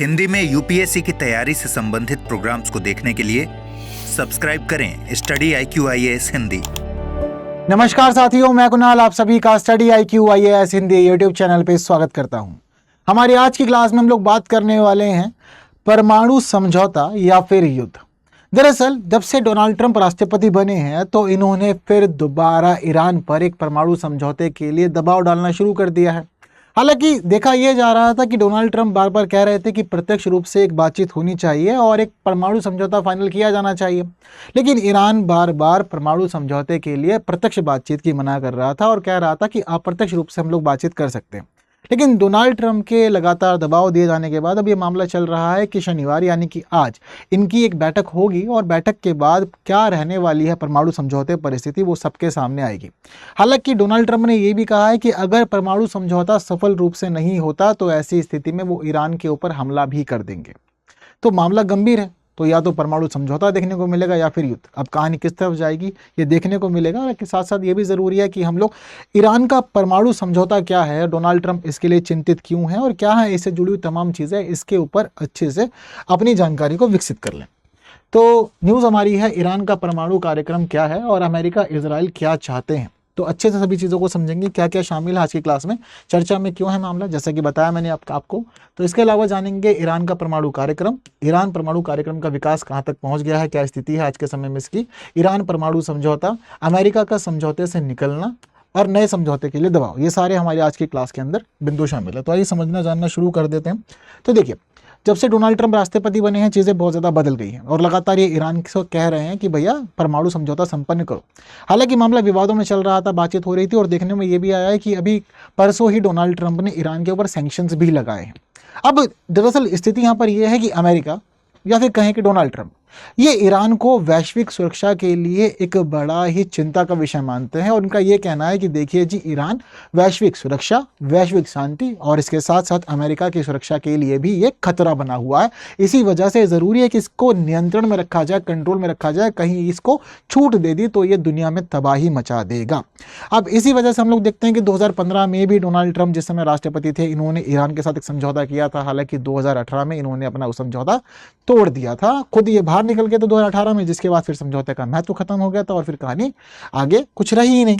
हिंदी में यूपीएससी की तैयारी से संबंधित प्रोग्राम्स को देखने के लिए सब्सक्राइब करें स्टडी IQ IAS हिंदी। नमस्कार साथियों, मैं कुणाल आप सभी का study IQ IAS Hindi YouTube channel पे स्वागत करता हूं। हमारी आज की क्लास में हम लोग बात करने वाले हैं परमाणु समझौता या फिर युद्ध। दरअसल जब से डोनाल्ड ट्रंप राष्ट्रपति बने हैं तो इन्होंने फिर दोबारा ईरान पर एक परमाणु समझौते के लिए दबाव डालना शुरू कर दिया है। हालांकि देखा यह जा रहा था कि डोनाल्ड ट्रंप बार बार कह रहे थे कि प्रत्यक्ष रूप से एक बातचीत होनी चाहिए और एक परमाणु समझौता फाइनल किया जाना चाहिए, लेकिन ईरान बार बार परमाणु समझौते के लिए प्रत्यक्ष बातचीत की मना कर रहा था और कह रहा था कि अप्रत्यक्ष रूप से हम लोग बातचीत कर सकते हैं। लेकिन डोनाल्ड ट्रंप के लगातार दबाव दिए जाने के बाद अब ये मामला चल रहा है कि शनिवार यानी कि आज इनकी एक बैठक होगी और बैठक के बाद क्या रहने वाली है परमाणु समझौते परिस्थिति वो सबके सामने आएगी। हालांकि डोनाल्ड ट्रंप ने ये भी कहा है कि अगर परमाणु समझौता सफल रूप से नहीं होता तो ऐसी स्थिति में वो ईरान के ऊपर हमला भी कर देंगे। तो मामला गंभीर है, तो या तो परमाणु समझौता देखने को मिलेगा या फिर युद्ध। अब कहानी किस तरफ जाएगी ये देखने को मिलेगा। और साथ साथ ये भी ज़रूरी है कि हम लोग ईरान का परमाणु समझौता क्या है, डोनाल्ड ट्रंप इसके लिए चिंतित क्यों है और क्या है इससे जुड़ी हुई तमाम चीज़ें, इसके ऊपर अच्छे से अपनी जानकारी को विकसित कर लें। तो न्यूज़ हमारी है ईरान का परमाणु कार्यक्रम क्या है और अमेरिका इजराइल क्या चाहते हैं। तो अच्छे से सभी चीज़ों को समझेंगे, क्या क्या शामिल है आज की क्लास में, चर्चा में क्यों है मामला, जैसा कि बताया मैंने आपको। तो इसके अलावा जानेंगे ईरान का परमाणु कार्यक्रम, ईरान परमाणु कार्यक्रम का विकास कहाँ तक पहुँच गया है, क्या स्थिति है आज के समय में इसकी, ईरान परमाणु समझौता, अमेरिका का समझौते से निकलना और नए समझौते के लिए दबाव, ये सारे हमारे आज की क्लास के अंदर बिंदु शामिल है। तो आइए समझना जानना शुरू कर देते हैं। तो देखिए, जब से डोनाल्ड ट्रंप राष्ट्रपति बने हैं चीज़ें बहुत ज़्यादा बदल गई हैं और लगातार ये ईरान को कह रहे हैं कि भैया परमाणु समझौता संपन्न करो। हालांकि मामला विवादों में चल रहा था, बातचीत हो रही थी और देखने में ये भी आया है कि अभी परसों ही डोनाल्ड ट्रंप ने ईरान के ऊपर सैंक्शंस भी लगाए हैं। अब दरअसल स्थिति यहाँ पर यह है कि अमेरिका या फिर कहें कि डोनाल्ड ट्रंप ये ईरान को वैश्विक सुरक्षा के लिए एक बड़ा ही चिंता का विषय मानते हैं और उनका ये कहना है कि देखिए जी, ईरान वैश्विक सुरक्षा, वैश्विक शांति और इसके साथ साथ अमेरिका की सुरक्षा के लिए भी ये खतरा बना हुआ है। इसी वजह से ज़रूरी है कि इसको नियंत्रण में रखा जाए, कंट्रोल में रखा जाए। कहीं इसको छूट दे दी तो ये दुनिया में तबाही मचा देगा। अब इसी वजह से हम लोग देखते हैं कि 2015 में भी डोनाल्ड ट्रंप जिस समय राष्ट्रपति थे, इन्होंने ईरान के साथ एक समझौता किया था। हालांकि 2018 में इन्होंने अपना उस समझौता तोड़ दिया था, खुद ये बाहर निकल गए तो 2018 में, जिसके बाद फिर समझौते का महत्व खत्म हो गया था और फिर कहानी आगे कुछ रही ही नहीं।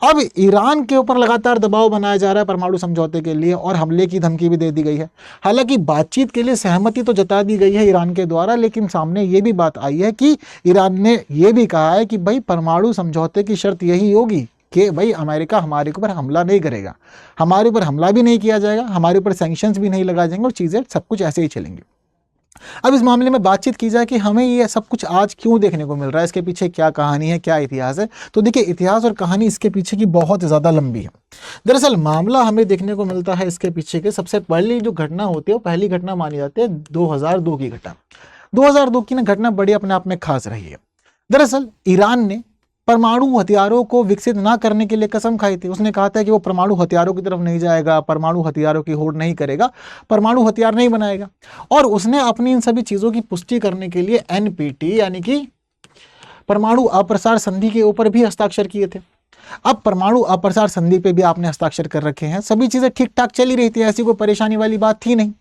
अब ईरान के ऊपर लगातार दबाव बनाया जा रहा है परमाणु समझौते के लिए और हमले की धमकी भी दे दी गई है। हालांकि बातचीत के लिए सहमति तो जता दी गई है ईरान के द्वारा, लेकिन सामने ये भी बात आई है कि ईरान ने ये भी कहा है कि भाई परमाणु समझौते की शर्त यही होगी कि भाई अमेरिका हमारे ऊपर हमला नहीं करेगा, हमारे ऊपर हमला भी नहीं किया जाएगा, हमारे ऊपर सैंक्शंस भी नहीं लगाए जाएंगे और चीज़ें सब कुछ ऐसे ही चलेंगी। अब इस मामले में बातचीत की जाए कि हमें ये सब कुछ आज क्यों देखने को मिल रहा है, इसके पीछे क्या कहानी है, क्या इतिहास है। तो देखिए, इतिहास और कहानी इसके पीछे की बहुत ज़्यादा लंबी है। दरअसल मामला हमें देखने को मिलता है इसके पीछे के सबसे पहली जो घटना होती है वो पहली घटना मानी जाती है 2002 की घटना। 2002 की ना घटना बड़ी अपने आप में खास रही है। दरअसल ईरान ने परमाणु हथियारों को विकसित ना करने के लिए कसम खाई थी। उसने कहा था कि वो परमाणु हथियारों की तरफ नहीं जाएगा, परमाणु हथियारों की होड़ नहीं करेगा, परमाणु हथियार नहीं बनाएगा। और उसने अपनी इन सभी चीज़ों की पुष्टि करने के लिए NPT यानी कि परमाणु अप्रसार संधि के ऊपर भी हस्ताक्षर किए थे। अब परमाणु अप्रसार संधि पे भी आपने हस्ताक्षर कर रखे हैं, सभी चीज़ें ठीक ठाक चली रही थी, ऐसी कोई परेशानी वाली बात थी नहीं।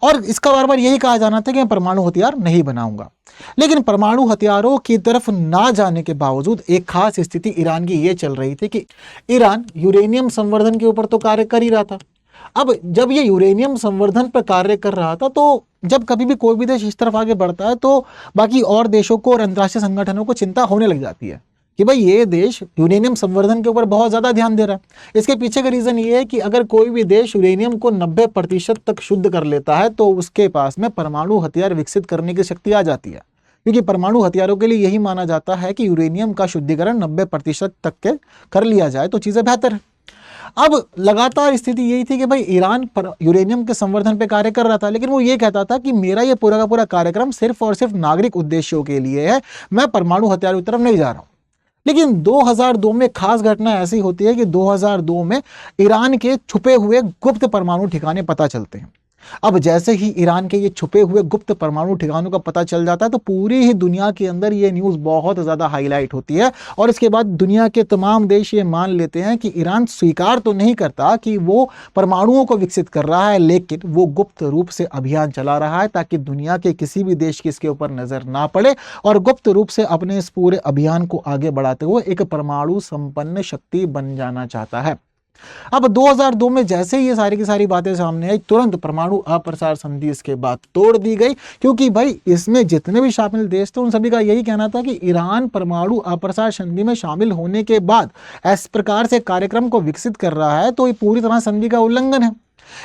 और इसका बार बार यही कहा जाना था कि मैं परमाणु हथियार नहीं बनाऊंगा। लेकिन परमाणु हथियारों की तरफ ना जाने के बावजूद एक खास स्थिति ईरान की ये चल रही थी कि ईरान यूरेनियम संवर्धन के ऊपर तो कार्य कर ही रहा था। अब जब ये यूरेनियम संवर्धन पर कार्य कर रहा था तो जब कभी भी कोई भी देश इस तरफ आगे बढ़ता है तो बाकी और देशों को और अंतर्राष्ट्रीय संगठनों को चिंता होने लग जाती है कि भाई ये देश यूरेनियम संवर्धन के ऊपर बहुत ज़्यादा ध्यान दे रहा है। इसके पीछे का रीज़न ये है कि अगर कोई भी देश यूरेनियम को 90% तक शुद्ध कर लेता है तो उसके पास में परमाणु हथियार विकसित करने की शक्ति आ जाती है, क्योंकि परमाणु हथियारों के लिए यही माना जाता है कि यूरेनियम का शुद्धिकरण 90% तक के कर लिया जाए तो चीज़ें बेहतर है। अब लगातार स्थिति यही थी कि भाई ईरान पर यूरेनियम के संवर्धन पे कार्य कर रहा था, लेकिन वो ये कहता था कि मेरा ये पूरा का पूरा कार्यक्रम सिर्फ और सिर्फ नागरिक उद्देश्यों के लिए है, मैं परमाणु हथियारों की तरफ नहीं जा रहा हूँ। लेकिन 2002 में खास घटना ऐसी होती है कि 2002 में ईरान के छुपे हुए गुप्त परमाणु ठिकाने पता चलते हैं। अब जैसे ही ईरान के ये छुपे हुए गुप्त परमाणु ठिकानों का पता चल जाता है तो पूरी ही दुनिया के अंदर ये न्यूज़ बहुत ज़्यादा हाईलाइट होती है, और इसके बाद दुनिया के तमाम देश ये मान लेते हैं कि ईरान स्वीकार तो नहीं करता कि वो परमाणुओं को विकसित कर रहा है, लेकिन वो गुप्त रूप से अभियान चला रहा है ताकि दुनिया के किसी भी देश की इसके ऊपर नज़र ना पड़े, और गुप्त रूप से अपने इस पूरे अभियान को आगे बढ़ाते हुए एक परमाणु संपन्न शक्ति बन जाना चाहता है। अब 2002 में जैसे ही ये सारी की सारी बातें सामने आई, तुरंत परमाणु अप्रसार संधि इसके बाद तोड़ दी गई, क्योंकि भाई इसमें जितने भी शामिल देश थे उन सभी का यही कहना था कि ईरान परमाणु अप्रसार संधि में शामिल होने के बाद इस प्रकार से कार्यक्रम को विकसित कर रहा है तो ये पूरी तरह संधि का उल्लंघन है।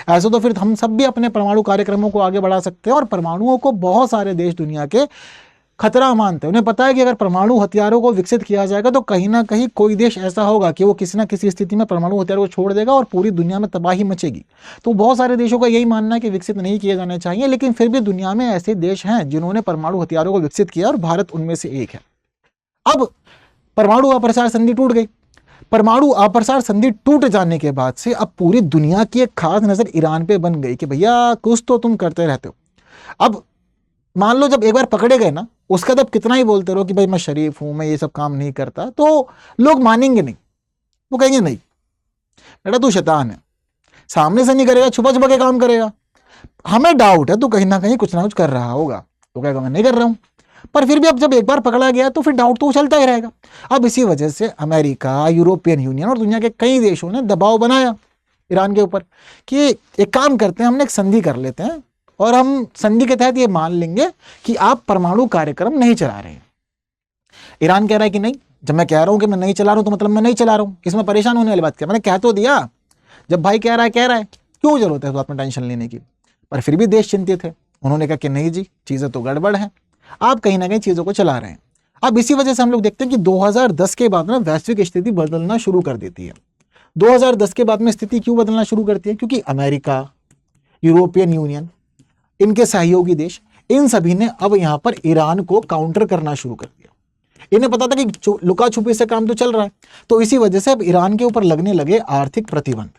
ऐसे तो फिर हम सब भी अपने परमाणु कार्यक्रमों को आगे बढ़ा सकते हैं, और परमाणुओं को बहुत सारे देश दुनिया के खतरा मानते हैं। उन्हें पता है कि अगर परमाणु हथियारों को विकसित किया जाएगा तो कहीं ना कहीं कोई देश ऐसा होगा कि वो किसी ना किसी स्थिति में परमाणु हथियारों को छोड़ देगा और पूरी दुनिया में तबाही मचेगी। तो बहुत सारे देशों का यही मानना है कि विकसित नहीं किए जाने चाहिए, लेकिन फिर भी दुनिया में ऐसे देश हैं जिन्होंने परमाणु हथियारों को विकसित किया, और भारत उनमें से एक है। अब परमाणु अप्रसार संधि टूट गई। परमाणु अप्रसार संधि टूट जाने के बाद से अब पूरी दुनिया की एक खास नजर ईरान पे बन गई कि भैया कुछ तो तुम करते रहते हो। अब मान लो जब एक बार पकड़े गए ना, उसका तब कितना ही बोलते रहो कि भाई मैं शरीफ हूं, मैं ये सब काम नहीं करता, तो लोग मानेंगे नहीं। वो कहेंगे नहीं बेटा तू शैतान है, सामने से नहीं करेगा, छुपा छुपा के काम करेगा, हमें डाउट है तू कहीं ना कहीं कुछ ना कुछ कर रहा होगा। तो कहेगा मैं नहीं कर रहा हूं। पर फिर भी अब जब एक बार पकड़ा गया तो फिर डाउट तो चलता ही रहेगा। अब इसी वजह से अमेरिका, यूरोपियन यूनियन और दुनिया के कई देशों ने दबाव बनाया ईरान के ऊपर कि एक काम करते हैं, हमने एक संधि कर लेते हैं और हम संधि के तहत ये मान लेंगे कि आप परमाणु कार्यक्रम नहीं चला रहे हैं। ईरान कह रहा है कि नहीं, जब मैं कह रहा हूं कि मैं नहीं चला रहा हूं तो मतलब मैं नहीं चला रहा हूं, इसमें परेशान होने वाली बात क्या, मैंने कह तो दिया। जब भाई कह रहा है क्यों जरूरत है तो आपने टेंशन लेने की। पर फिर भी देश चिंतित थे, उन्होंने कहा कि नहीं जी चीजें तो गड़बड़ हैं, आप कहीं ना कहीं चीजों को चला रहे हैं। अब इसी वजह से हम लोग देखते हैं कि 2010 के बाद ना वैश्विक स्थिति बदलना शुरू कर देती है। 2010 के बाद में स्थिति क्यों बदलना शुरू करती है, क्योंकि अमेरिका, यूरोपियन यूनियन, इनके सहयोगी देश, इन सभी ने अब यहां पर ईरान को काउंटर करना शुरू कर दिया। इन्हें पता था कि लुका छुपी से काम तो चल रहा है, तो इसी वजह से अब ईरान के ऊपर लगने लगे आर्थिक प्रतिबंध।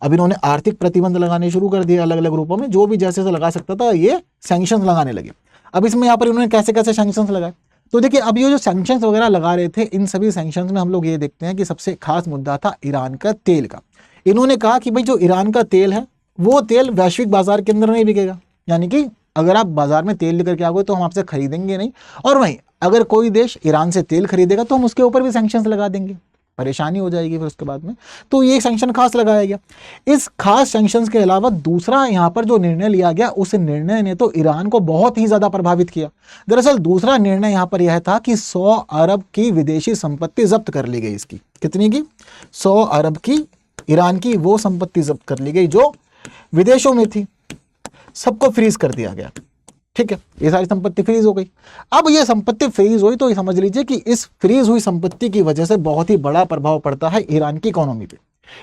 अब इन्होंने आर्थिक प्रतिबंध लगाने शुरू कर दिए अलग अलग रूपों में, जो भी जैसे से लगा सकता था ये सैंक्शंस लगाने लगे। अब इसमें यहाँ पर इन्होंने कैसे कैसे सैंक्शंस लगाए, तो देखिए अब ये जो सैंक्शंस वगैरह लगा रहे थे, इन सभी सैंक्शंस में हम लोग ये देखते हैं कि सबसे खास मुद्दा था ईरान का तेल का। इन्होंने कहा कि भाई जो ईरान का तेल है वो तेल वैश्विक बाजार के अंदर नहीं बिकेगा, यानी कि अगर आप बाजार में तेल लेकर के आओगे तो हम आपसे खरीदेंगे नहीं, और वहीं अगर कोई देश ईरान से तेल खरीदेगा तो हम उसके ऊपर भी सैंक्शंस लगा देंगे, परेशानी हो जाएगी फिर उसके बाद में। तो ये सैंक्शन खास लगाया गया। इस खास सैंक्शंस के अलावा दूसरा यहाँ पर जो निर्णय लिया गया, उस निर्णय ने तो ईरान को बहुत ही ज्यादा प्रभावित किया। दरअसल दूसरा निर्णय यहाँ पर यह था कि 100 अरब की विदेशी संपत्ति जब्त कर ली गई। इसकी कितनी की, 100 अरब की ईरान की वो संपत्ति जब्त कर ली गई जो विदेशों में थी, सबको फ्रीज कर दिया गया। ठीक है, ये सारी संपत्ति फ्रीज हो गई। अब ये संपत्ति फ्रीज हुई तो ये समझ लीजिए कि इस फ्रीज हुई संपत्ति की वजह से बहुत ही बड़ा प्रभाव पड़ता है ईरान की इकोनॉमी पे।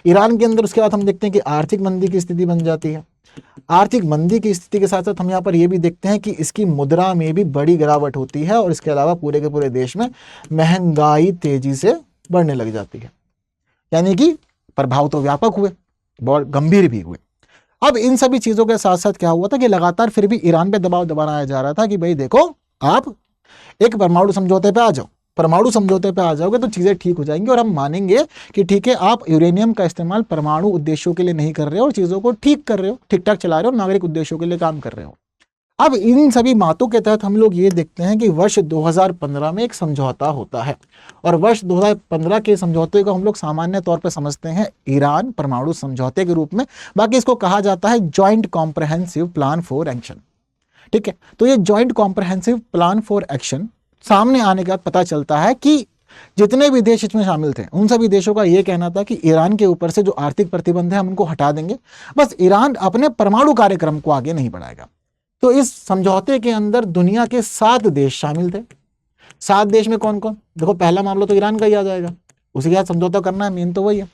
ईरान के अंदर उसके बाद हम देखते हैं कि आर्थिक मंदी की स्थिति बन जाती है। आर्थिक मंदी की स्थिति के साथ साथ हम यहाँ पर यह भी देखते हैं कि इसकी मुद्रा में भी बड़ी गिरावट होती है, और इसके अलावा पूरे के पूरे देश में महंगाई तेजी से बढ़ने लग जाती है। यानी कि प्रभाव तो व्यापक हुए, बहुत गंभीर भी हुए। अब इन सभी चीजों के साथ साथ क्या हुआ था कि लगातार फिर भी ईरान पे दबाव बनाया जा रहा था कि भाई देखो आप एक परमाणु समझौते पे आ जाओ, परमाणु समझौते पे आ जाओगे तो चीजें ठीक हो जाएंगी और हम मानेंगे कि ठीक है आप यूरेनियम का इस्तेमाल परमाणु उद्देश्यों के लिए नहीं कर रहे हो और चीजों को ठीक कर रहे हो, ठीक ठाक चला रहे हो, नागरिक उद्देश्यों के लिए काम कर रहे हो। अब इन सभी बातों के तहत हम लोग ये देखते हैं कि वर्ष 2015 में एक समझौता होता है, और वर्ष 2015 के समझौते को हम लोग सामान्य तौर पर समझते हैं ईरान परमाणु समझौते के रूप में। बाकी इसको कहा जाता है joint comprehensive plan for action. ठीक है, तो ये joint comprehensive plan for action सामने आने के बाद पता चलता है कि जितने भी देश इसमें शामिल थे उन सभी देशों का यह कहना था कि ईरान के ऊपर से जो आर्थिक प्रतिबंध है हम उनको हटा देंगे, बस ईरान अपने परमाणु कार्यक्रम को आगे नहीं बढ़ाएगा। तो इस समझौते के अंदर दुनिया के 7 देश शामिल थे। 7 देश में कौन कौन, देखो पहला मामला तो ईरान का ही आ जाएगा, उसी के साथ समझौता करना है, मेन तो वही है।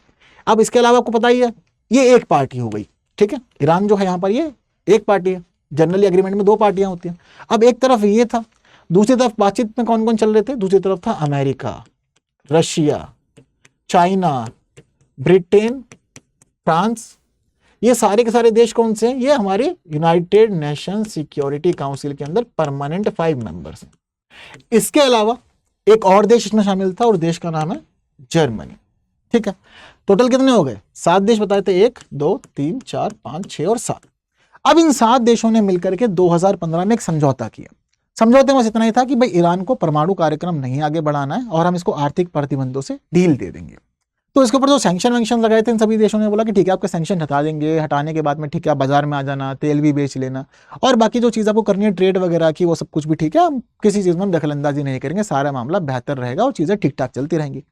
अब इसके अलावा आपको पता ही है ये एक पार्टी हो गई। ठीक है, ईरान जो है यहाँ पर ये एक पार्टी है, जनरली एग्रीमेंट में 2 पार्टियां होती हैं। अब एक तरफ ये था, दूसरी तरफ बातचीत में कौन कौन चल रहे थे, दूसरी तरफ था America, Russia, China, Britain, France, ये सारे के सारे देश कौन से हैं? ये हमारे यूनाइटेड नेशन सिक्योरिटी काउंसिल के अंदर परमानेंट 5 मेंबर्स हैं। इसके अलावा एक और देश इसमें शामिल था और देश का नाम है जर्मनी। ठीक है, टोटल कितने हो गए? 7 देश बताए थे, 1 2 3 4 5 6 और 7। अब इन 7 देशों ने मिलकर के 2015 में एक समझौता किया। समझौते में बस इतना ही था कि भाई ईरान को परमाणु कार्यक्रम नहीं आगे बढ़ाना है और हम इसको आर्थिक प्रतिबंधों से ढील दे देंगे। तो इसके ऊपर जो सैंक्शन वैंक्शन लगाए थे इन सभी देशों ने बोला कि ठीक है आपके सैंक्शन हटा देंगे, हटाने के बाद में ठीक है आप बाजार में आ जाना, तेल भी बेच लेना और बाकी जो चीज़ आपको करनी है ट्रेड वगैरह की वो सब कुछ भी ठीक है, हम किसी चीज़ में हम दखलंदाजी नहीं करेंगे, सारा मामला बेहतर रहेगा और चीज़ें ठीक ठाक चलती रहेंगी।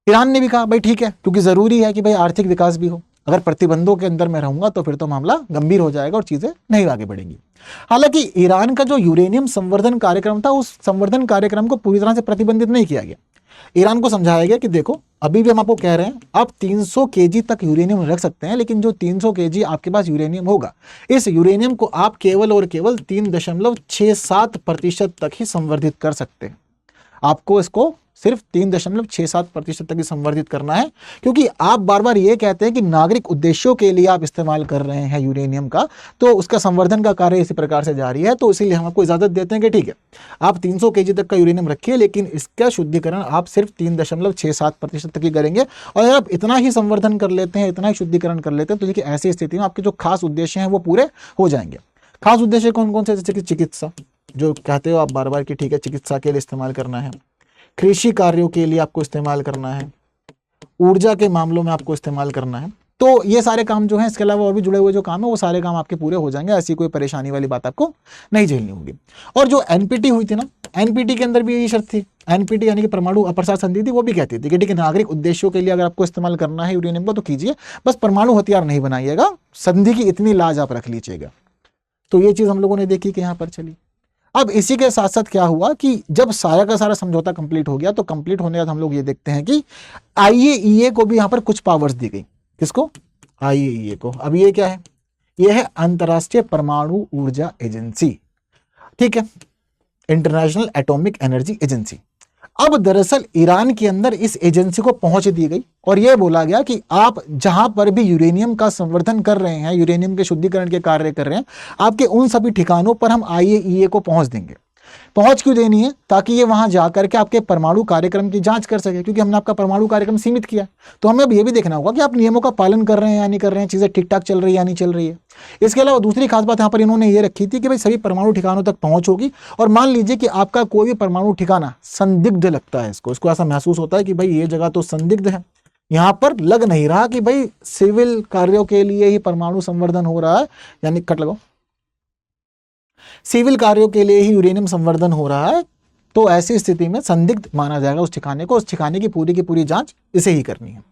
ईरान ने भी कहा भाई ठीक है, क्योंकि ज़रूरी है कि भाई आर्थिक विकास भी हो, अगर प्रतिबंधों के अंदर मैं रहूंगा तो फिर तो मामला गंभीर हो जाएगा और चीज़ें नहीं आगे बढ़ेंगी। हालांकि ईरान का जो यूरेनियम संवर्धन कार्यक्रम था उस संवर्धन कार्यक्रम को पूरी तरह से प्रतिबंधित नहीं किया गया। ईरान को समझाया गया कि देखो अभी भी हम आपको कह रहे हैं आप 300 केजी तक यूरेनियम रख सकते हैं, लेकिन जो 300 केजी आपके पास यूरेनियम होगा इस यूरेनियम को आप केवल और केवल 3.67% तक ही संवर्धित कर सकते हैं। आपको इसको सिर्फ 3.67% तक ही संवर्धित करना है, क्योंकि आप बार बार ये कहते हैं कि नागरिक उद्देश्यों के लिए आप इस्तेमाल कर रहे हैं यूरेनियम का, तो उसका संवर्धन का कार्य इसी प्रकार से जारी है। तो इसीलिए हम आपको इजाजत देते हैं कि ठीक है आप 300 केजी तक का यूरेनियम रखिए, लेकिन इसका शुद्धिकरण आप सिर्फ 3.67% तक ही करेंगे। और अगर आप इतना ही संवर्धन कर लेते हैं, इतना ही शुद्धिकरण कर लेते हैं, तो देखिए ऐसी स्थिति में आपके जो खास उद्देश्य हैं वो पूरे हो जाएंगे। खास उद्देश्य कौन कौन से? जैसे कि चिकित्सा, जो कहते हो आप बार बार कि ठीक है चिकित्सा के लिए इस्तेमाल करना है, कृषि कार्यों के लिए आपको इस्तेमाल करना है, ऊर्जा के मामलों में आपको इस्तेमाल करना है। तो ये सारे काम जो हैं, इसके अलावा और भी जुड़े हुए जो काम है वो सारे काम आपके पूरे हो जाएंगे, ऐसी कोई परेशानी वाली बात आपको नहीं झेलनी होगी। और जो एनपीटी हुई थी ना, एनपीटी के अंदर भी यही शर्त थी। एनपीटी यानी कि परमाणु अप्रसार संधि थी, वो भी कहती थी कि ठीक है नागरिक उद्देश्यों के लिए अगर आपको इस्तेमाल करना है यूरेनियम को तो कीजिए, बस परमाणु हथियार नहीं बनाइएगा, संधि की इतनी लाज आप रख लीजिएगा। तो ये चीज़ हम लोगों ने देखी कि यहाँ पर चली। अब इसी के साथ साथ क्या हुआ कि जब सारा का सारा समझौता कंप्लीट हो गया, तो कंप्लीट होने के बाद हम लोग ये देखते हैं कि आईएईए को भी यहाँ पर कुछ पावर्स दी गई। किसको? आईएईए को। अब ये क्या है? ये है अंतर्राष्ट्रीय परमाणु ऊर्जा एजेंसी। ठीक है, इंटरनेशनल एटॉमिक एनर्जी एजेंसी। अब दरअसल ईरान के अंदर इस एजेंसी को पहुंच दी गई और यह बोला गया कि आप जहां पर भी यूरेनियम का संवर्धन कर रहे हैं, यूरेनियम के शुद्धिकरण के कार्य कर रहे हैं, आपके उन सभी ठिकानों पर हम आईएईए को पहुंच देंगे। पहुंच क्यों देनी है? ताकि ये वहां जाकर के आपके परमाणु कार्यक्रम की जांच कर सके, क्योंकि हमने आपका परमाणु कार्यक्रम सीमित किया। तो हमें अब ये भी देखना होगा कि आप नियमों का पालन कर रहे हैं या नहीं कर रहे हैं, चीजें ठीक ठाक चल रही है या नहीं चल रही है। इसके अलावा दूसरी खास बात यहाँ पर इन्होंने ये रखी थी कि भाई सभी परमाणु ठिकानों तक पहुंच होगी, और मान लीजिए कि आपका कोई भी परमाणु ठिकाना संदिग्ध लगता है, इसको ऐसा महसूस होता है कि भाई ये जगह तो संदिग्ध है, यहाँ पर लग नहीं रहा कि भाई सिविल कार्यों के लिए ही परमाणु संवर्धन हो रहा है, यानी कट लगाओ, सिविल कार्यों के लिए ही यूरेनियम संवर्धन हो रहा है, तो ऐसी स्थिति में संदिग्ध माना जाएगा उस ठिकाने को। उस ठिकाने की पूरी जांच इसे ही करनी है।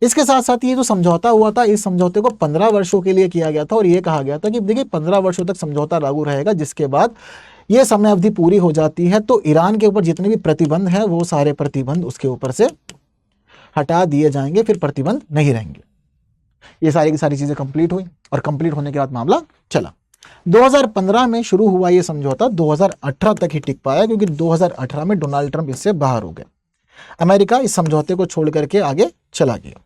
इसके साथ साथ ये जो समझौता हुआ था, इस समझौते को 15 वर्षों के लिए किया गया था और ये कहा गया था कि देखिए 15 वर्षों तक समझौता लागू रहेगा, जिसके बाद ये समय अवधि पूरी हो जाती है तो ईरान के ऊपर जितने भी प्रतिबंध हैं वो सारे प्रतिबंध उसके ऊपर से हटा दिए जाएंगे, फिर प्रतिबंध नहीं रहेंगे। ये सारी की सारी चीजें कंप्लीट हुई और कंप्लीट होने के बाद मामला चला। 2015 में शुरू हुआ ये समझौता 2018 तक ही टिक पाया, क्योंकि 2018 में डोनाल्ड ट्रंप इससे बाहर हो गए। अमेरिका इस समझौते को छोड़ करके आगे चला गया।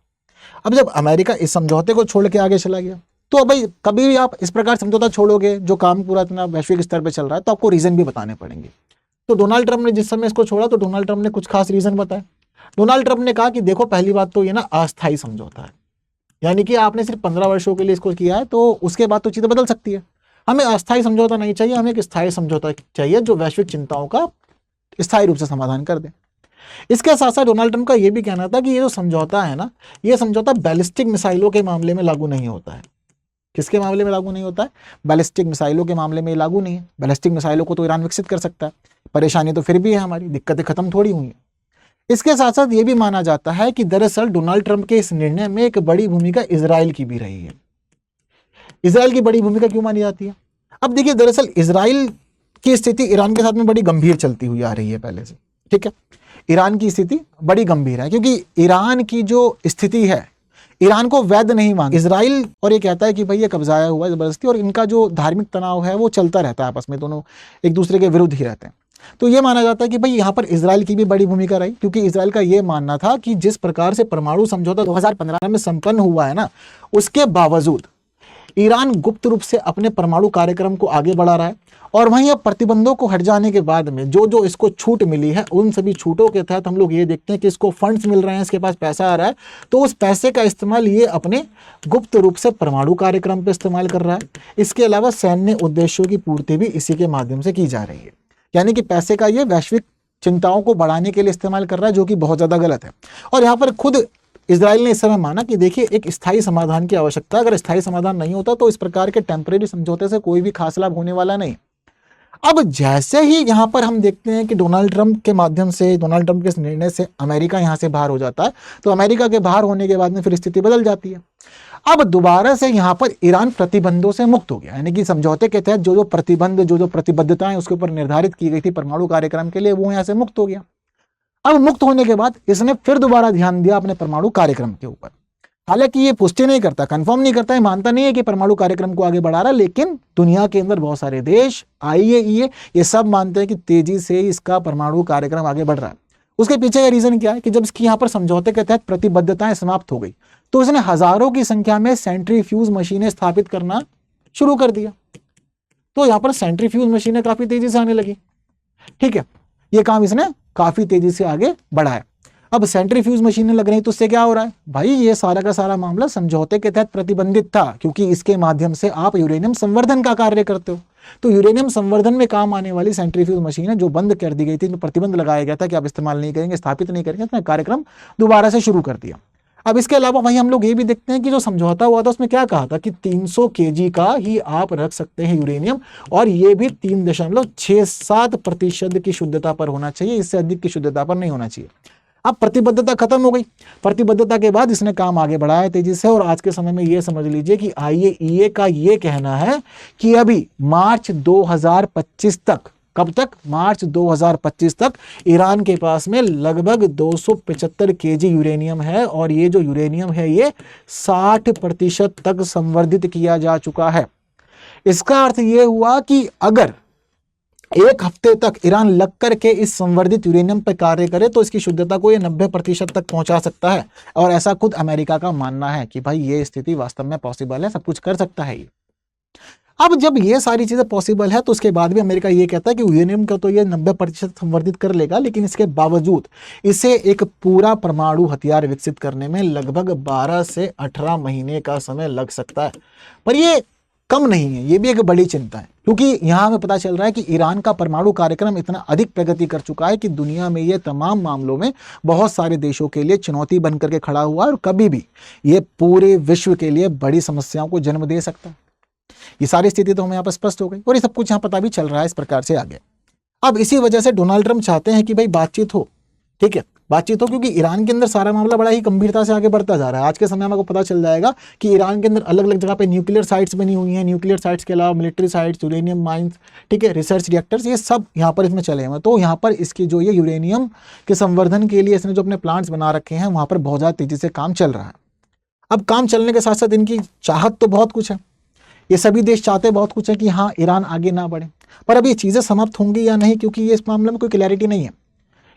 अब जब अमेरिका इस समझौते को छोड़ के आगे चला गया, तो अब भाई कभी भी आप इस प्रकार समझौता छोड़ोगे जो काम पूरा इतना वैश्विक स्तर पर चल रहा है, तो आपको रीजन भी बताने पड़ेंगे। तो डोनाल्ड ट्रंप ने जिस समय इसको छोड़ा, तो डोनाल्ड ट्रंप ने कुछ खास रीजन बताया। डोनाल्ड ट्रंप ने कहा कि देखो पहली बात तो ये ना अस्थायी समझौता है, यानी कि आपने सिर्फ 15 वर्षों के लिए इसको किया है, तो उसके बाद तो चीजें बदल सकती है। हमें अस्थायी समझौता नहीं चाहिए, हमें एक स्थायी समझौता चाहिए जो वैश्विक चिंताओं का स्थायी रूप से समाधान कर दे। इसके साथ साथ डोनाल्ड ट्रंप का यह भी कहना था कि ये जो समझौता है ना, ये समझौता बैलिस्टिक मिसाइलों के मामले में लागू नहीं होता है। किसके मामले में लागू नहीं होता है? बैलिस्टिक मिसाइलों के मामले में लागू नहीं है। बैलिस्टिक मिसाइलों को तो ईरान विकसित कर सकता है, परेशानी तो फिर भी है, हमारी दिक्कतें खत्म थोड़ी हुई हैं। इसके साथ साथ ये भी माना जाता है कि दरअसल डोनाल्ड ट्रंप के इस निर्णय में एक बड़ी भूमिका इजराइल की भी रही है। इजराइल की बड़ी भूमिका क्यों मानी जाती है? अब देखिए दरअसल इजराइल की स्थिति ईरान के साथ में बड़ी गंभीर चलती हुई आ रही है पहले से। ठीक है, ईरान की स्थिति बड़ी गंभीर है, क्योंकि ईरान की जो स्थिति है, ईरान को वैध नहीं मानता इसराइल, और ये कहता है कि भाई ये कब्जाया हुआ है जबरदस्ती, और इनका जो धार्मिक तनाव है वो चलता रहता है, आपस में दोनों एक दूसरे के विरुद्ध ही रहते हैं। तो ये माना जाता है कि भाई यहाँ पर इजराइल की भी बड़ी भूमिका रही, क्योंकि इजराइल का ये मानना था कि जिस प्रकार से परमाणु समझौता 2015 में संपन्न हुआ है ना, उसके बावजूद ईरान गुप्त रूप से अपने परमाणु कार्यक्रम को आगे बढ़ा रहा है, और वहीं अब प्रतिबंधों को हट जाने के बाद में जो जो इसको छूट मिली है, उन सभी छूटों के तहत हम लोग ये देखते हैं कि इसको फंड्स मिल रहे हैं, इसके पास पैसा आ रहा है, तो उस पैसे का इस्तेमाल ये अपने गुप्त रूप से परमाणु कार्यक्रम पे इस्तेमाल कर रहा है। इसके अलावा सैन्य उद्देश्यों की पूर्ति भी इसी के माध्यम से की जा रही है, यानी कि पैसे का ये वैश्विक चिंताओं को बढ़ाने के लिए इस्तेमाल कर रहा है, जो कि बहुत ज़्यादा गलत है। और यहाँ पर खुद इजराइल ने इस समय माना कि देखिए एक स्थायी समाधान की आवश्यकता, अगर स्थायी समाधान नहीं होता तो इस प्रकार के टेम्परेरी समझौते से कोई भी खास लाभ होने वाला नहीं। अब जैसे ही यहाँ पर हम देखते हैं कि डोनाल्ड ट्रंप के माध्यम से, डोनाल्ड ट्रंप के इस निर्णय से अमेरिका यहाँ से बाहर हो जाता है, तो अमेरिका के बाहर होने के बाद में फिर स्थिति बदल जाती है। अब दोबारा से यहाँ पर ईरान प्रतिबंधों से मुक्त हो गया, यानी कि समझौते के तहत जो जो प्रतिबंध, जो जो प्रतिबद्धताएं उसके ऊपर निर्धारित की गई थी परमाणु कार्यक्रम के लिए, वो यहाँ से मुक्त हो गया। अब मुक्त होने के बाद इसने फिर दोबारा ध्यान दिया अपने परमाणु कार्यक्रम के ऊपर। हालांकि ये पुष्टि नहीं करता, कंफर्म नहीं करता है, मानता नहीं है कि परमाणु कार्यक्रम को आगे बढ़ा रहा, लेकिन दुनिया के अंदर बहुत सारे देश, IAEA, ये सब मानते हैं कि तेजी से इसका परमाणु कार्यक्रम आगे बढ़ रहा है। उसके पीछे का रीजन क्या है कि जब इसकी यहाँ पर समझौते के तहत प्रतिबद्धताएं समाप्त हो गई, तो उसने हजारों की संख्या में सेंट्रीफ्यूज मशीनें स्थापित करना शुरू कर दिया। तो यहाँ पर सेंट्रीफ्यूज मशीनें काफी तेजी से आने लगी। ठीक है, ये काम इसने काफी तेजी से आगे बढ़ाया। अब सेंट्रीफ्यूज मशीनें लग रही, तो उससे क्या हो रहा है भाई, ये सारा का सारा मामला समझौते के तहत प्रतिबंधित था, क्योंकि इसके माध्यम से आप यूरेनियम संवर्धन का कार्य करते हो। तो यूरेनियम संवर्धन में काम आने वाली सेंट्रीफ्यूज मशीनें जो बंद कर दी गई थी, तो प्रतिबंध लगाया गया था कि आप इस्तेमाल नहीं करेंगे, स्थापित नहीं करेंगे, तो कार्यक्रम दोबारा से शुरू कर दिया। अब इसके अलावा वहीं हम लोग ये भी देखते हैं कि जो समझौता हुआ था उसमें क्या कहा था कि 300 kg का ही आप रख सकते हैं यूरेनियम, और ये भी 3.67% की शुद्धता पर होना चाहिए, इससे अधिक की शुद्धता पर नहीं होना चाहिए। अब प्रतिबद्धता खत्म हो गई। प्रतिबद्धता के बाद इसने काम आगे बढ़ाया तेजी से, और आज के समय में ये समझ लीजिए कि IAEA का ये कहना है कि अभी मार्च 2025 तक, कब तक, मार्च 2025 तक ईरान के पास में लगभग 275 kg यूरेनियम है, और ये जो यूरेनियम है ये 60% तक संवर्धित किया जा चुका है। इसका अर्थ ये हुआ कि अगर एक हफ्ते तक ईरान लग करके इस संवर्धित यूरेनियम पर कार्य करे तो इसकी शुद्धता को ये 90% तक पहुंचा सकता है, और ऐसा खुद अमेरिका का मानना है कि भाई ये स्थिति वास्तव में पॉसिबल है, सब कुछ कर सकता है ये। अब जब ये सारी चीजें पॉसिबल है, तो उसके बाद भी अमेरिका ये कहता है कि यूरेनियम का तो ये 90% संवर्धित कर लेगा, लेकिन इसके बावजूद इसे एक पूरा परमाणु हथियार विकसित करने में लगभग 12 से 18 महीने का समय लग सकता है। पर ये कम नहीं है, ये भी एक बड़ी चिंता है, क्योंकि यहां हमें पता चल रहा है कि ईरान का परमाणु कार्यक्रम इतना अधिक प्रगति कर चुका है कि दुनिया में ये तमाम मामलों में बहुत सारे देशों के लिए चुनौती बन करके खड़ा हुआ है, और कभी भी ये पूरे विश्व के लिए बड़ी समस्याओं को जन्म दे सकता है। ये सारी स्थिति तो हमें यहाँ पर स्पष्ट हो गई, और ये सब कुछ यहाँ पता भी चल रहा है इस प्रकार से आगे। अब इसी वजह से डोनाल्ड ट्रंप चाहते हैं कि भाई बातचीत हो, ठीक है, बातचीत हो, क्योंकि ईरान के अंदर सारा मामला बड़ा ही गंभीरता से आगे बढ़ता जा रहा है। आज के समय में आपको पता चल जाएगा कि ईरान के अंदर अलग अलग जगह पे न्यूक्लियर साइट्स बनी हुई हैं, न्यूक्लियर साइट्स के अलावा मिलिट्री साइट्स, यूरेनियम माइंस, ठीक है, रिसर्च रिएक्टर्स, ये सब यहाँ पर इसमें चले हुए हैं। तो यहाँ पर इसकी जो ये यूरेनियम के संवर्धन के लिए इसने जो अपने प्लांट्स बना रखे हैं, वहाँ पर बहुत ज़्यादा तेजी से काम चल रहा है। अब काम चलने के साथ साथ इनकी चाहत तो बहुत कुछ है, ये सभी देश चाहते बहुत कुछ है कि हाँ ईरान आगे ना बढ़े, पर अब ये चीज़ें समाप्त होंगी या नहीं, क्योंकि ये इस मामले में कोई क्लैरिटी नहीं है,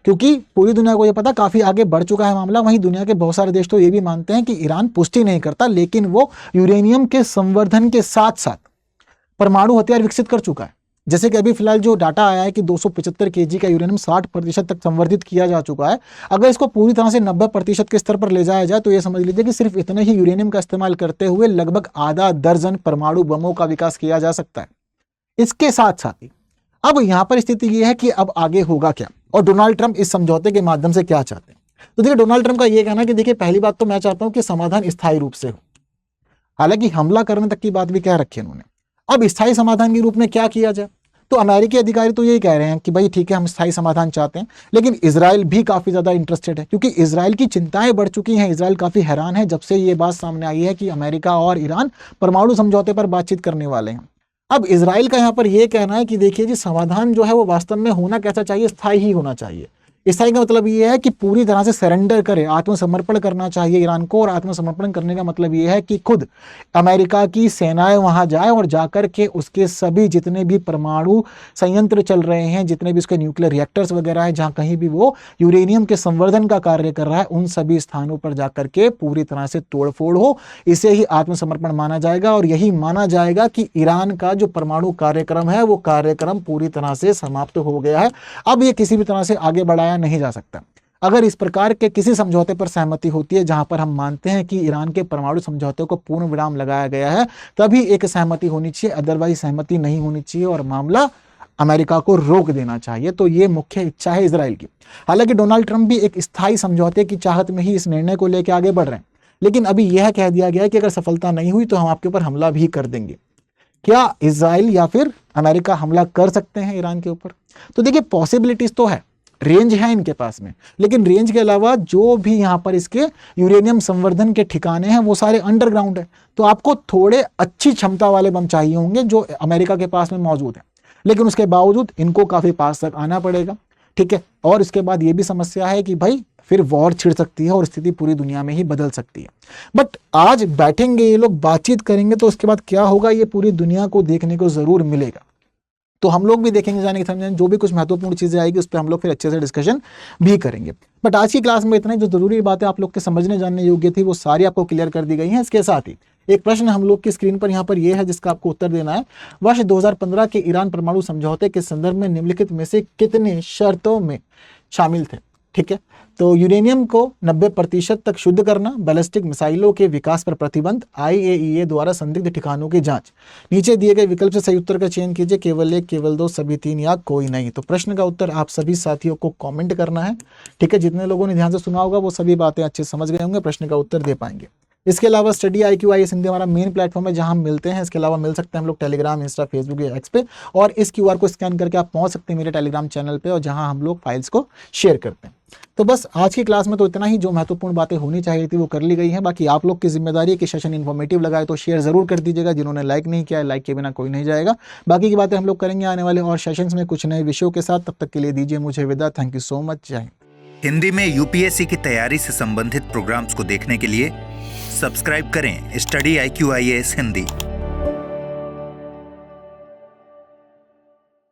क्योंकि पूरी दुनिया को ये पता काफ़ी आगे बढ़ चुका है मामला। वहीं दुनिया के बहुत सारे देश तो ये भी मानते हैं कि ईरान पुष्टि नहीं करता, लेकिन वो यूरेनियम के संवर्धन के साथ साथ परमाणु हथियार विकसित कर चुका है। जैसे कि अभी फिलहाल जो डाटा आया है कि 275 kg का यूरेनियम 60% तक संवर्धित किया जा चुका है। अगर इसको पूरी तरह से 90% के स्तर पर ले जाया जाए तो ये समझ लीजिए कि सिर्फ इतने ही यूरेनियम का इस्तेमाल करते हुए लगभग आधा दर्जन परमाणु बमों का विकास किया जा सकता है। इसके साथ साथ ही अब यहाँ पर स्थिति ये है कि अब आगे होगा क्या, और डोनाल्ड ट्रंप इस समझौते के माध्यम से क्या चाहते हैं। तो देखिए डोनाल्ड ट्रंप का ये कहना है कि देखिए पहली बात तो मैं चाहता हूं कि समाधान स्थायी रूप से हो, हालांकि हमला करने तक की बात भी कह रखी है उन्होंने। अब स्थायी समाधान के रूप में क्या किया जाए, तो अमेरिकी अधिकारी तो यही कह रहे हैं कि भाई ठीक है हम स्थायी समाधान चाहते हैं, लेकिन इजराइल भी काफी ज्यादा इंटरेस्टेड है, क्योंकि इजराइल की चिंताएं बढ़ चुकी हैं। इजराइल काफी हैरान है जब से ये बात सामने आई है कि अमेरिका और ईरान परमाणु समझौते पर बातचीत करने वाले हैं। अब इजराइल का यहाँ पर यह कहना है कि देखिए जी समाधान जो है वो वास्तव में होना कैसा चाहिए, स्थायी ही होना चाहिए, स्थाई का मतलब ये है कि पूरी तरह से सरेंडर करे, आत्मसमर्पण करना चाहिए ईरान को। और आत्मसमर्पण करने का मतलब ये है कि खुद अमेरिका की सेनाएं वहां जाए और जाकर के उसके सभी जितने भी परमाणु संयंत्र चल रहे हैं, जितने भी उसके न्यूक्लियर रिएक्टर्स वगैरह हैं, जहां कहीं भी वो यूरेनियम के संवर्धन का कार्य कर रहा है, उन सभी स्थानों पर जाकर के पूरी तरह से तोड़फोड़ हो। इसे ही आत्मसमर्पण माना जाएगा और यही माना जाएगा कि ईरान का जो परमाणु कार्यक्रम है वो कार्यक्रम पूरी तरह से समाप्त हो गया है। अब ये किसी भी तरह से आगे बढ़ाया नहीं जा सकता। अगर इस प्रकार के किसी समझौते पर सहमति होती है जहां पर हम मानते हैं कि ईरान के परमाणु समझौते को पूर्ण विराम लगाया गया है, तभी एक सहमति होनी चाहिए, अदरवाइज सहमति नहीं होनी चाहिए और मामला अमेरिका को रोक देना चाहिए। तो ये मुख्य इच्छा है इजराइल की। हालांकि डोनाल्ड ट्रंप भी एक स्थायी समझौते की चाहत में ही इस निर्णय को लेकर आगे बढ़ रहे हैं, लेकिन अभी यह कह दिया गया है कि अगर सफलता नहीं हुई तो हम आपके ऊपर हमला भी कर देंगे। क्या इजराइल या फिर अमेरिका हमला कर सकते हैं ईरान के ऊपर? तो देखिए, पॉसिबिलिटीज तो है, रेंज है इनके पास में, लेकिन रेंज के अलावा जो भी यहाँ पर इसके यूरेनियम संवर्धन के ठिकाने हैं वो सारे अंडरग्राउंड है। तो आपको थोड़े अच्छी क्षमता वाले बम चाहिए होंगे जो अमेरिका के पास में मौजूद है, लेकिन उसके बावजूद इनको काफी पास तक आना पड़ेगा। ठीक है, और इसके बाद ये भी समस्या है कि भाई फिर वॉर छिड़ सकती है और स्थिति पूरी दुनिया में ही बदल सकती है। बट आज बैठेंगे ये लोग, बातचीत करेंगे, तो उसके बाद क्या होगा ये पूरी दुनिया को देखने को जरूर मिलेगा। तो हम लोग भी देखेंगे, जाने की समझेंगे, जो भी कुछ महत्वपूर्ण चीजें आएगी उस पर हम लोग फिर अच्छे से डिस्कशन भी करेंगे। बट आज की क्लास में इतना ही, जो जरूरी बातें आप लोग के समझने जानने योग्य थी वो सारी आपको क्लियर कर दी गई हैं। इसके साथ ही एक प्रश्न हम लोग की स्क्रीन पर यहाँ पर यह है जिसका आपको उत्तर देना है। वर्ष 2015 के ईरान परमाणु समझौते के संदर्भ में निम्नलिखित में से कितने शर्तों में शामिल थे? ठीक है, तो यूरेनियम को 90% तक शुद्ध करना, बैलिस्टिक मिसाइलों के विकास पर प्रतिबंध, IAEA द्वारा संदिग्ध ठिकानों की जांच। नीचे दिए गए विकल्प से सही उत्तर का चयन कीजिए, केवल एक, केवल दो, सभी तीन या कोई नहीं। तो प्रश्न का उत्तर आप सभी साथियों को कमेंट करना है। ठीक है, जितने लोगों ने ध्यान से सुना होगा वो सभी बातें अच्छे समझ गए होंगे, प्रश्न का उत्तर दे पाएंगे। इसके अलावा स्टडी IQ IAS हिंदी हमारा मेन प्लेटफॉर्म है जहां हम मिलते हैं। इसके अलावा मिल सकते हैं हम लोग टेलीग्राम, इंस्टा, फेसबुक या एक्स पे, और इस QR को स्कैन करके आप पहुंच सकते हैं मेरे टेलीग्राम चैनल पे, और जहां हम लोग फाइल्स को शेयर करते हैं। तो बस आज की क्लास में तो इतना ही, जो महत्वपूर्ण बातें होनी चाहिए थी वो कर ली गई हैं। बाकी आप लोग की जिम्मेदारी है कि सेशन इन्फॉर्मेटिव लगा है तो शेयर जरूर कर दीजिएगा। जिन्होंने लाइक नहीं किया है, लाइक के बिना कोई नहीं जाएगा। बाकी की बातें हम लोग करेंगे आने वाले और सेशंस में कुछ नए विषयों के साथ। तब तक के लिए दीजिए मुझे विदा। Thank you so much. जय हिंद। हिंदी में UPSC की तैयारी से संबंधित प्रोग्राम्स को देखने के लिए सब्सक्राइब करें स्टडी IQ IAS हिंदी।